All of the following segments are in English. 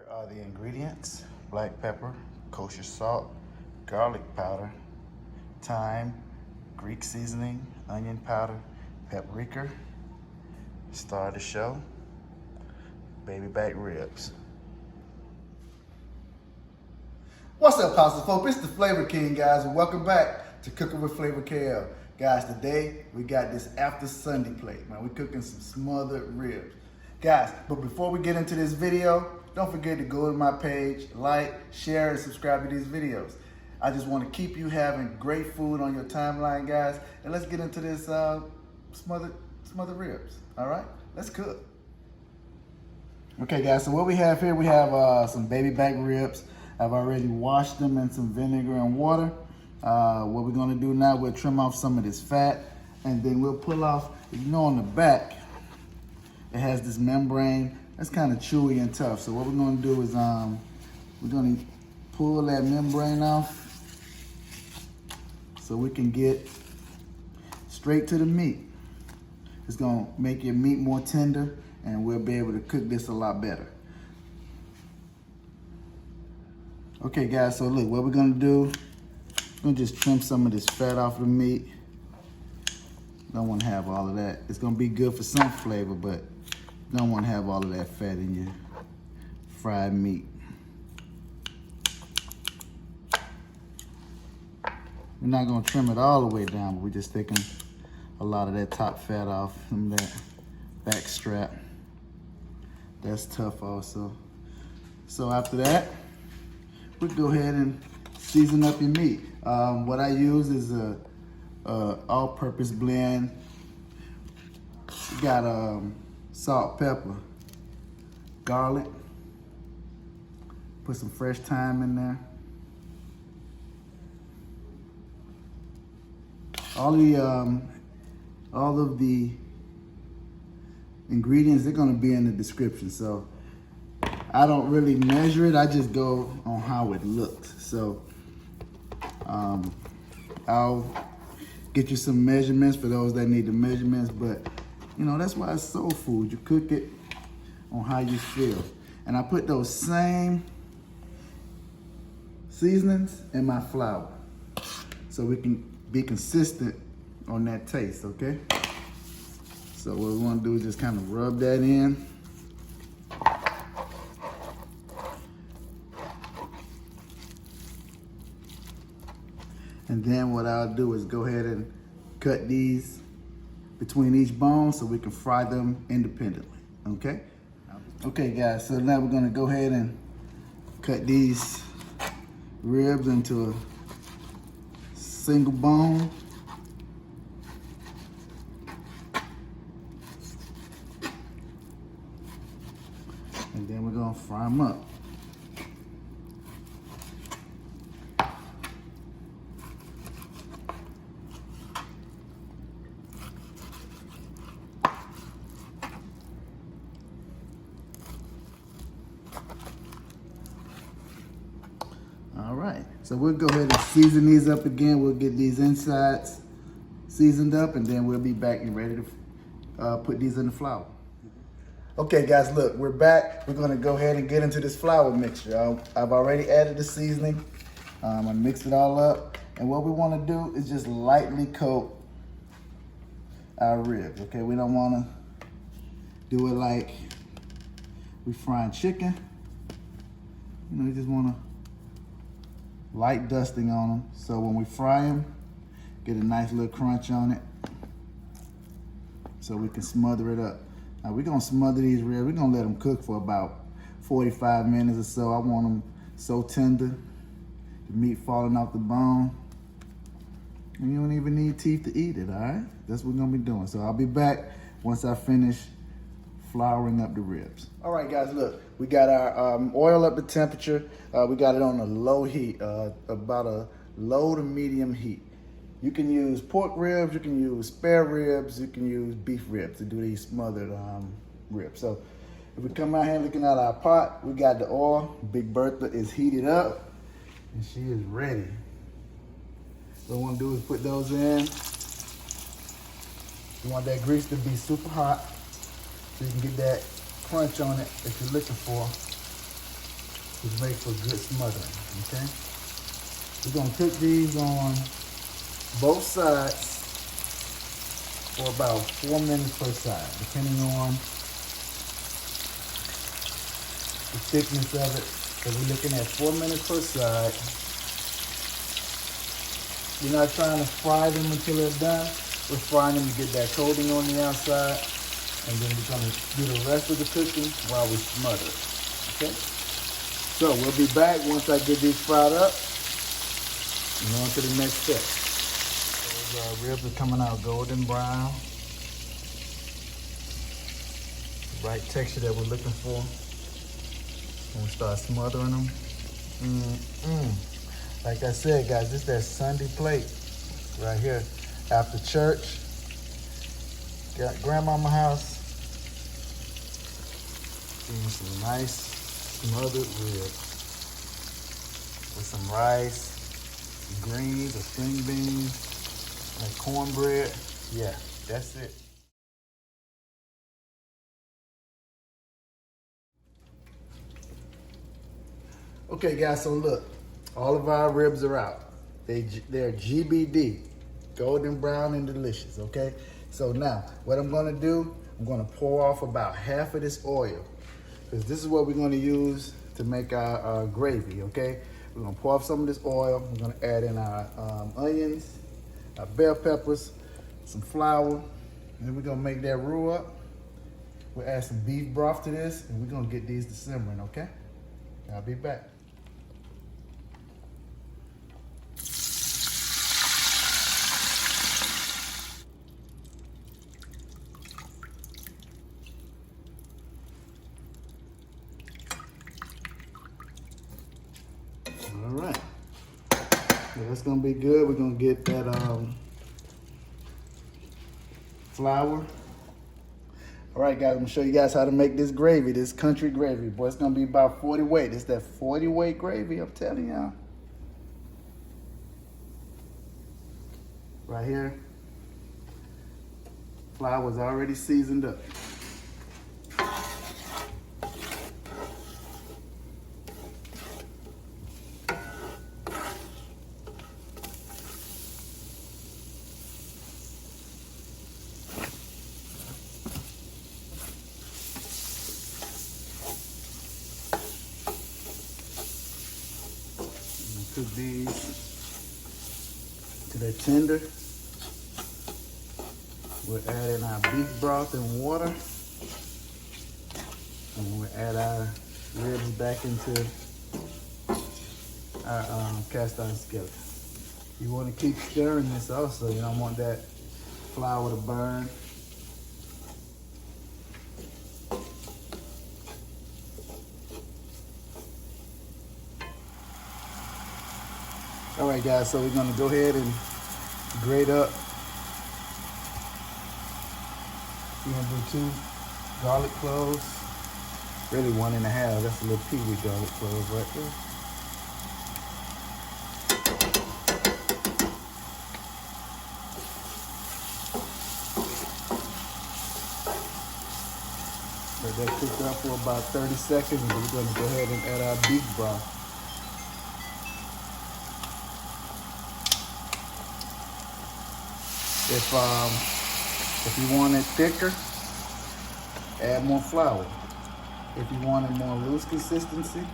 Here are the ingredients: black pepper, kosher salt, garlic powder, thyme, Greek seasoning, onion powder, paprika, star of the show, baby back ribs. What's up, Positive Folk? It's the Flavor King, guys, and welcome back to Cooking with Flavor KL. Guys, today we got this after Sunday plate, man. We're cooking some smothered ribs. Guys, but before we get into this video, don't forget to go to my page, like, share, and subscribe to these videos. I just want to keep you having great food on your timeline, guys. And let's get into this smothered ribs, all right? Let's cook. Okay, guys, so what we have here, we have some baby back ribs. I've already washed them in some vinegar and water. What we're gonna do now, we'll trim off some of this fat, and then we'll pull off, you know, on the back, it has this membrane that's kind of chewy and tough. So what we're gonna do is we're gonna pull that membrane off so we can get straight to the meat. It's gonna make your meat more tender, and we'll be able to cook this a lot better. Okay, guys, so look, what we're gonna do, we're gonna just trim some of this fat off the meat. Don't wanna have all of that. It's gonna be good for some flavor, but don't wanna have all of that fat in your fried meat. We're not gonna trim it all the way down, but we're just taking a lot of that top fat off from that back strap. That's tough also. So after that, we go ahead and season up your meat. What I use is a all-purpose blend. We got salt, pepper, garlic. Put some fresh thyme in there. All of the ingredients, they're gonna be in the description. So I don't really measure it, I just go on how it looks. So I'll get you some measurements for those that need the measurements, but you know, that's why it's soul food. You cook it on how you feel. And I put those same seasonings in my flour so we can be consistent on that taste, okay? So what we wanna do is just kind of rub that in. And then what I'll do is go ahead and cut these between each bone so we can fry them independently, okay? Okay, guys, so now we're gonna go ahead and cut these ribs into a single bone. And then we're gonna fry them up. All right, so we'll go ahead and season these up again. We'll get these insides seasoned up, and then we'll be back and ready to put these in the flour. Okay, guys, look, we're back. We're gonna go ahead and get into this flour mixture. I've already added the seasoning. I'm gonna mix it all up. And what we wanna do is just lightly coat our ribs, okay? We don't wanna do it like we frying chicken. You know, you just wanna light dusting on them, so when we fry them, get a nice little crunch on it, so we can smother it up. Now we're gonna smother these ribs. We're gonna let them cook for about 45 minutes or so. I want them so tender, the meat falling off the bone, and you don't even need teeth to eat it, all right? That's what we're gonna be doing. So I'll be back once I finish flouring up the ribs. All right, guys, look, we got our oil up to temperature. We got it on a low heat, about a low to medium heat. You can use pork ribs, you can use spare ribs, you can use beef ribs to do these smothered ribs. So if we come out here looking at our pot, we got the oil. Big Bertha is heated up, and she is ready. What we want to do is put those in. You want that grease to be super hot so you can get that crunch on it that you're looking for. is make for good smothering, okay? We're gonna cook these on both sides for about 4 minutes per side, depending on the thickness of it. So we're looking at 4 minutes per side. We're not trying to fry them until they're done. We're frying them to get that coating on the outside. And then we're gonna do the rest of the cooking while we smother it, okay? So we'll be back once I get these fried up and on to the next step. Those ribs are coming out golden brown. The right texture that we're looking for when we start smothering them. Like I said, guys, this is that Sunday plate right here. After church, got grandmama house. Getting some nice smothered ribs with some rice, greens or string beans, like cornbread. Yeah, that's it. Okay, guys, so look, all of our ribs are out. They're GBD, golden brown and delicious, okay? So now, what I'm gonna do, I'm gonna pour off about half of this oil, because this is what we're gonna use to make our gravy, okay? We're gonna pour off some of this oil. We're gonna add in our onions, our bell peppers, some flour, and then we're gonna make that roux up. We'll add some beef broth to this, and we're gonna get these to simmering, okay? I'll be back. All right, so that's gonna be good. We're gonna get that flour. All right, guys, I'm gonna show you guys how to make this gravy, this country gravy. Boy, it's gonna be about 40 weight. It's that 40 weight gravy, I'm telling y'all. Right here, flour's already seasoned up. Cook these till they're tender. We'll add in our beef broth and water. And we'll add our ribs back into our cast iron skillet. You want to keep stirring this also. You don't want that flour to burn. All right, guys, so we're gonna go ahead and grate up. We're gonna do 2 garlic cloves. Really 1.5, that's a little peewee garlic clove right there. Let that cook up for about 30 seconds, and we're gonna go ahead and add our beef broth. If you want it thicker, add more flour. If you want a more loose consistency,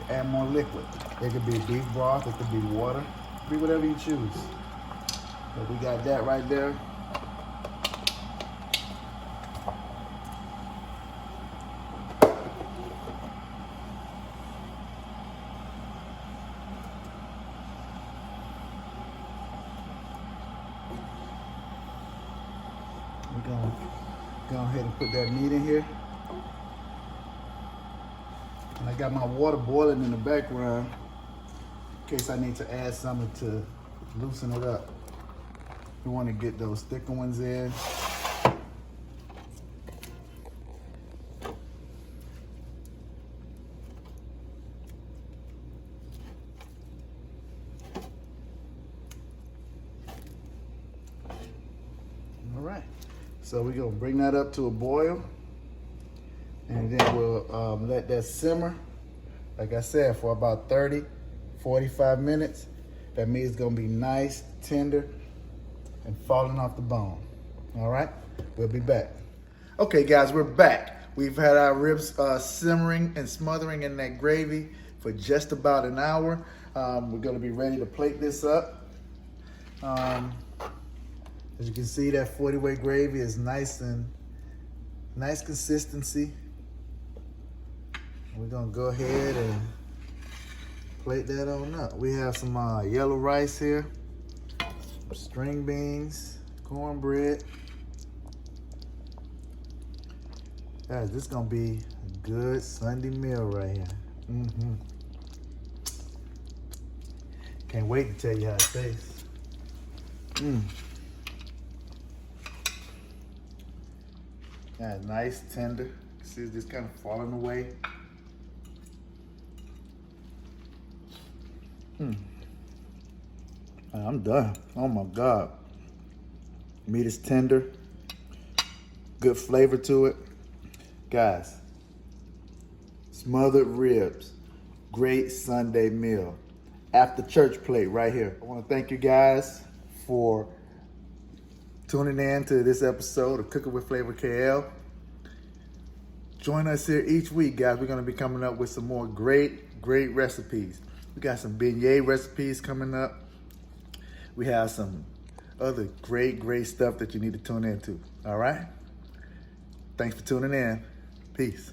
add more liquid. It could be beef broth, it could be water, it could be whatever you choose. But we got that right there. We're gonna go ahead and put that meat in here. And I got my water boiling in the background in case I need to add something to loosen it up. We want to get those thicker ones in. All right. So we're gonna bring that up to a boil, And then we'll let that simmer, like I said, for about 30, 45 minutes. That means it's gonna be nice, tender, and falling off the bone. All right, we'll be back. Okay guys, we're back. We've had our ribs simmering and smothering in that gravy for just about an hour. We're gonna be ready to plate this up. As you can see, that 40-weight gravy is nice consistency. We're gonna go ahead and plate that on up. We have some yellow rice here, some string beans, cornbread. Guys, this is gonna be a good Sunday meal right here. Can't wait to tell you how it tastes. Yeah, nice, tender. See, it's just kind of falling away. I'm done. Oh my God. Meat is tender. Good flavor to it. Guys, smothered ribs. Great Sunday meal. After church plate right here. I want to thank you guys for tuning in to this episode of Cooking with Flavor KL. Join us here each week, guys. We're going to be coming up with some more great recipes. We got some beignet recipes coming up. We have some other great stuff that you need to tune into. All right? Thanks for tuning in. Peace.